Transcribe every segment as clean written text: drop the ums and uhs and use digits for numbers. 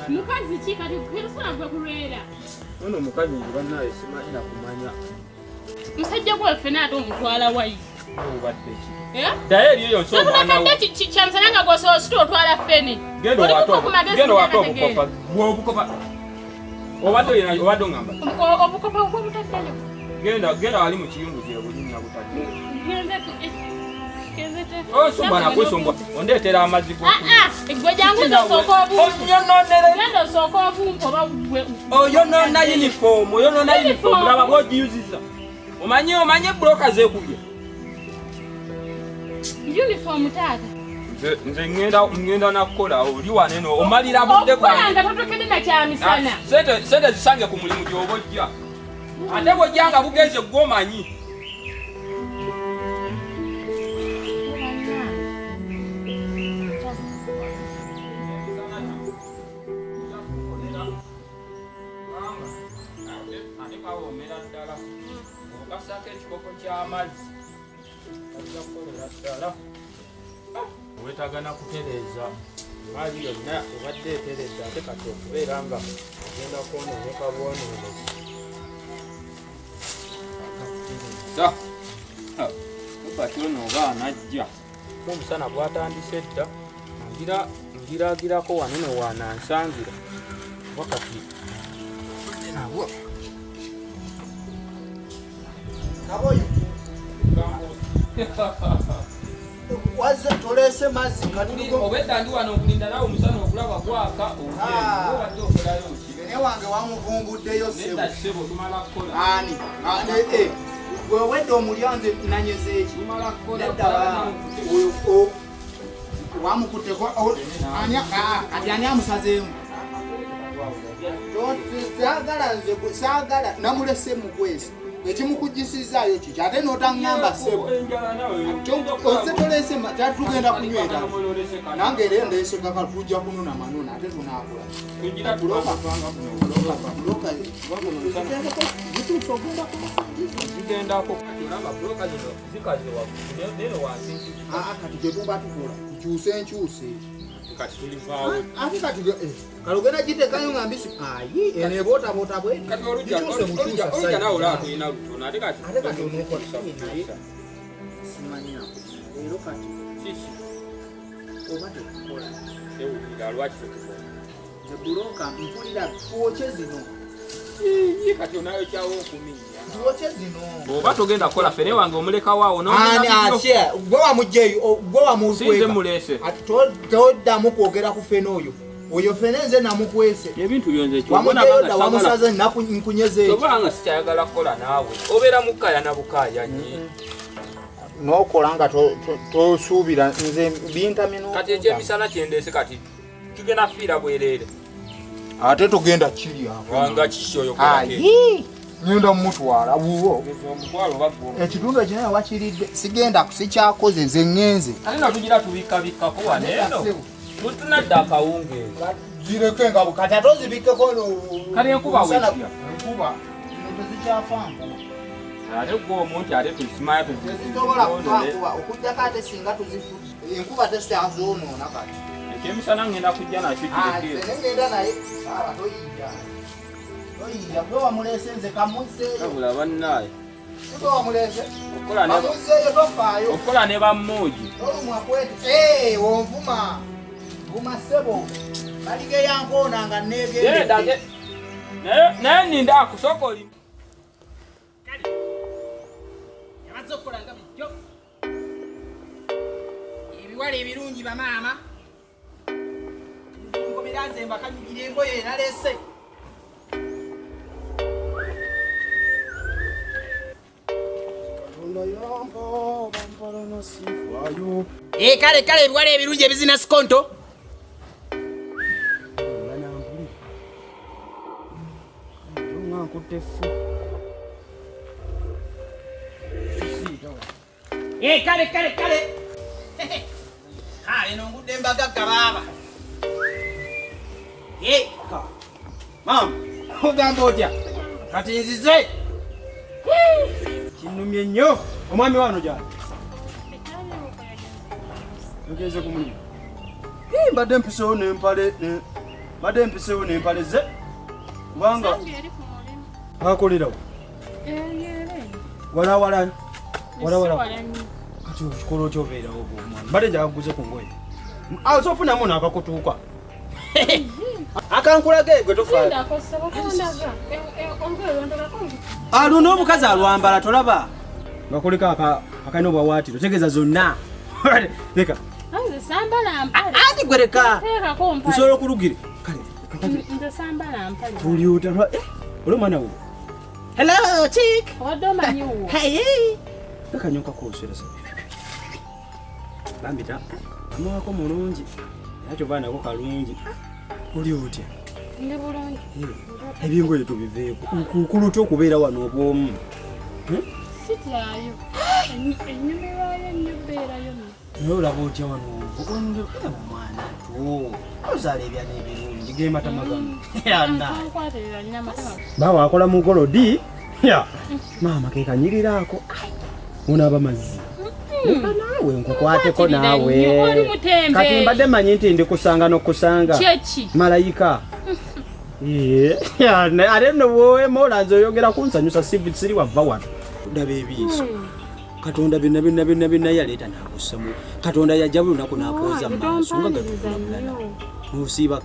Mukazi chika tikwesana gwe kulwera. Ono mukazi ngibana esimanyi kumanya. Musajja gwe fena ato mutwala wayi. Obadde ki? Daye eriyo so mwana. Nakadde kyansanga gwe so sto twala feni. Gendo wato obukopa. Obukopa. Obadde yena obadde ngamba. Obukopa gwe mutaddele. Genda ali mu kiyungu kye bulinya butadde. Oh, subana kwesomba ondetera amazzi go. Gwe jangu ndosoko obu. Genda soko obu mpoba gwe. Oyo nona uniform laba bw'ogiyuziza. Omanye brokers ekubye. Uniform tata. Nze ngenda nakola oli waneno omalira budde kwa. Okulanga totokede na kyamisana. Sente zisange ku mulimu gy'obojja. Ate bw'ojjanga bugenze gw'omanyi. Wetagana kutereza mali yonna obadde etereza ate kati okubeera nga ogenda kwonooneka bwonoonezi. Kati ono oba anajja omusana gwatandise dda ngiragirako wanene wanansangira wakati nabwo Kaboyo waze tolese mazzi kaniko obedda ndi wano okulinda nawe omusana okulaba gwaka obadde okolayo ki wange wamuvunguddeyo sebo tumala kukola ani gwe wedde omulyanze nanyeze eki wamukutteko ani amusazeemu saagala namulese mukwezi ekimukujisizaayo kiki ate n'otaŋŋamba ssebo ose tolese tatugenda kunywera nange era ndeese kaka tujja kununa manuna ate tunaakula kati gyetuba tukola tukyuse enkyuse ate kati kalugenda gitekayo nga mbisi ayi enebotabota bwe ate kati onokonaye simanya leero kati oba tetukola ebuloka mpulira twoche zino kati onayo kyawo okuminya twoche zino oba togenda kukola fere wange omuleka waawo gwe wamugjeyo gwe wamukweka mulese toddamu kwogera ku fene oyo fene nze namukwese ebintu byonze wamujeyoda wamusaze nkunyezeeki obanga sikyayagala kukola naawe obeera mukaya na bukaya nyi nokola nga tosuubira nze bintamino kati ekyemisana kyendese kati kigenda fiira bwereere ate tugenda kirya wanga kishoyo ngenda mumutwala buwo ekitundu ekinaye wakiridde sigenda sikyakoze nze ŋŋenze ate natugira tubikabikako waneeno mutunadde akawungeezi zireke nga kati ate ozibikkeko kale enkuba enkuba zino tezikyafanga ate gwomuntu ate tusimaya tezitobola kufankuba okugjako ate singa tuzifu enkuba tesikyazonoona kati ekyemisana ngenda kujja nakyo ngenda naye toyinja gwe wamulese nze kamuzzeeyo abula bannaye sigwe wamulese kamuzzeeyo tofaayo okukola ne bammuugi olumwakwete wonvuma vuma ssebo baligeyankoona nga negendedde naye ninda akusooka oli yamaze okukola nga bijjo ebiwala ebirungi bamaama nze mbakanyigire engoye nalese. Kale ebiwala ebirungi ebizina sikonto. Kale. Eno ngudde mbagagga baaba. Mama, ogamba otya? Kati nzize. Kinnumye nnyo. Omwami wano gyali. Ogeze kumulimu. Mbadde mpiseewo n'empale ze. Kubanga akolerawo. Wala. Kati okikolo kyobeerawo bw'omwana. Mbadde njagala kuguze ku ngoye. Sofunamu n'akakutuuka. Akankulaga gwe tofa. Luno omukazi alwambala tolaba. Ngakoleko akalina obwawaatiro. Tegeeza zonna. Leka. Nze sambala mpale. Ati gwe leka. Teekako mpale. Nsobola okulugire. Kale. Nze sambala mpale. Tuli otala. Olwo mwana wo. Hello, chick. Wadde omanyi wo. Hey. Leka nyoka koosera sa. Bambita. Amawako mulungi. Yakyo baana ko kalungi. Oli otya? Ndi bulungi. Ebyengoye tubiveeko. Kuluta okubeera wano obwomu. Sityayo. Ennyumba yayo nnyobeerayo. Naye olaba otya wano obwomu mwana tu. Ozaala ebyana ebirungi gematama gamu. Nkwaterera nnyo amatama. Baba akola mu golodi. Maama ke kanyiriraako. Unaaba mazzi. Naawe nkukwateko naawe. Kati mbadde manyi nti ndi kusanga n'okusanga. Kyeki. Malayika. Ate nno bw'oyemoola nze oyogera kunsanyusa siri wava wano. Ndaba ebiiso. Katonda byonna yaleeta n'akussamu. Katonda yajja buli lunaku n'akwoza mu maaso nga gatukula bulala. N'osiiba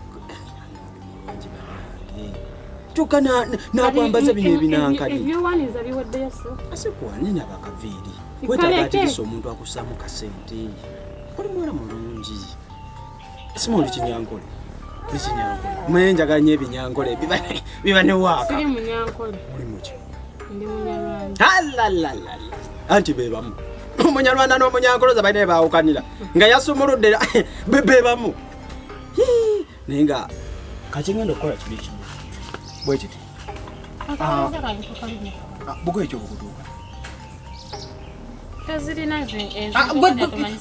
kyokka n'akwambaza bino ebinankali. Ebyowaaniza biwaddeyo so. Asikuwane n'abakaviiri. Wetaaga atikisa omuntu akussaamu kasente. Oli mwana mulungi. Simu oli kinyankole. Mwenye njagala nnyo ebinyankole biba ne waaka. Siri munyankole. Oli muki? Ndi munyarwanda. Halalala. Anti bebamu. Omunyarwanda n'omunyankoloza balina bye baawukanira. Nga yasumuludde bebamu. Naye nga kakingenda okukola kibi kimu. Bwe kiti. Akaza kange kakalina. Bugoye ekyo bukutuuka.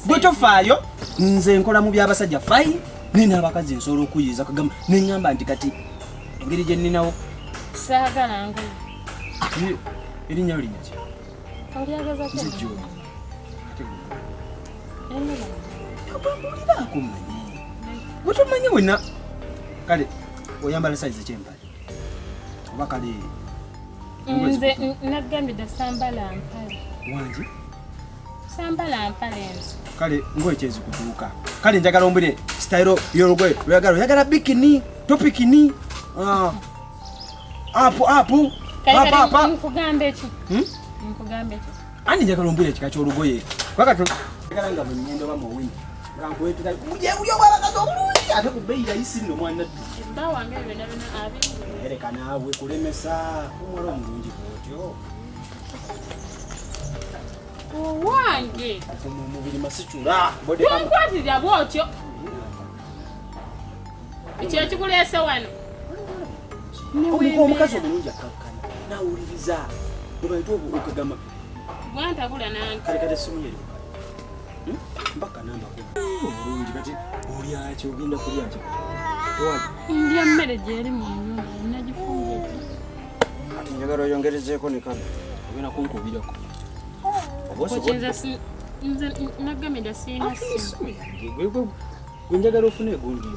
Gwe tofaayo. Nze nkola mu by'abasajja fayi. Nina abakazi nsobola okuyiiza kagamba neŋŋamba nti kati engeri gye nninawo. Saagala ngoye. Erinnya linya ki? Olyagaza ki? Nze Juma. Mbuliraako mmanyi. Bwe tomanyi wenna. Kale oyambala sayizi kyempale. Oba kale. Nze nagambidde sambala mpale. Wangi? Sambala mpale nzo. Kale ngoye kyezikutuuka. Kale njagala ombire style y'olugoye oyagala bikini topikini apu nkugambe ki? Nkugambe ki? Ani njagala ombire ekika ky'olugoye kwakati njagala nga mu nnyindo ba mu wini nga nkuweetera uyo bwabakazi obulungi ate ku bbeeyi yayisi nno mwana ddu ebba wange byonna abiri ereka naawe kulemesa omwala omulungi bwotyo owange mubiri masicula tonkwatirira bwotyo ekyo ekikuleese wano omukazi omulungi akakkana nawuliriza obaite okagamba gwantabula nange kale kati essimu yeri mpaka nambako obulungi kati olyaki ogenda kulyaki ndya mmere gyeri mu nnyumba nagifumbye ati njagala oyongerezeeko ne kano ogenda kunkubirako nze nagamira siina simu gwe njagala ofune egundi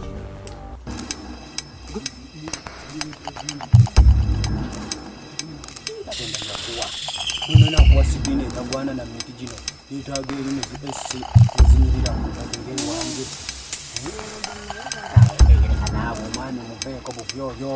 yonna nakuwa sipiina etagwana na miti gino yetaaga erimu esi ezinyirira mutagengeri wange naawe omwana omuveeko bubyoyo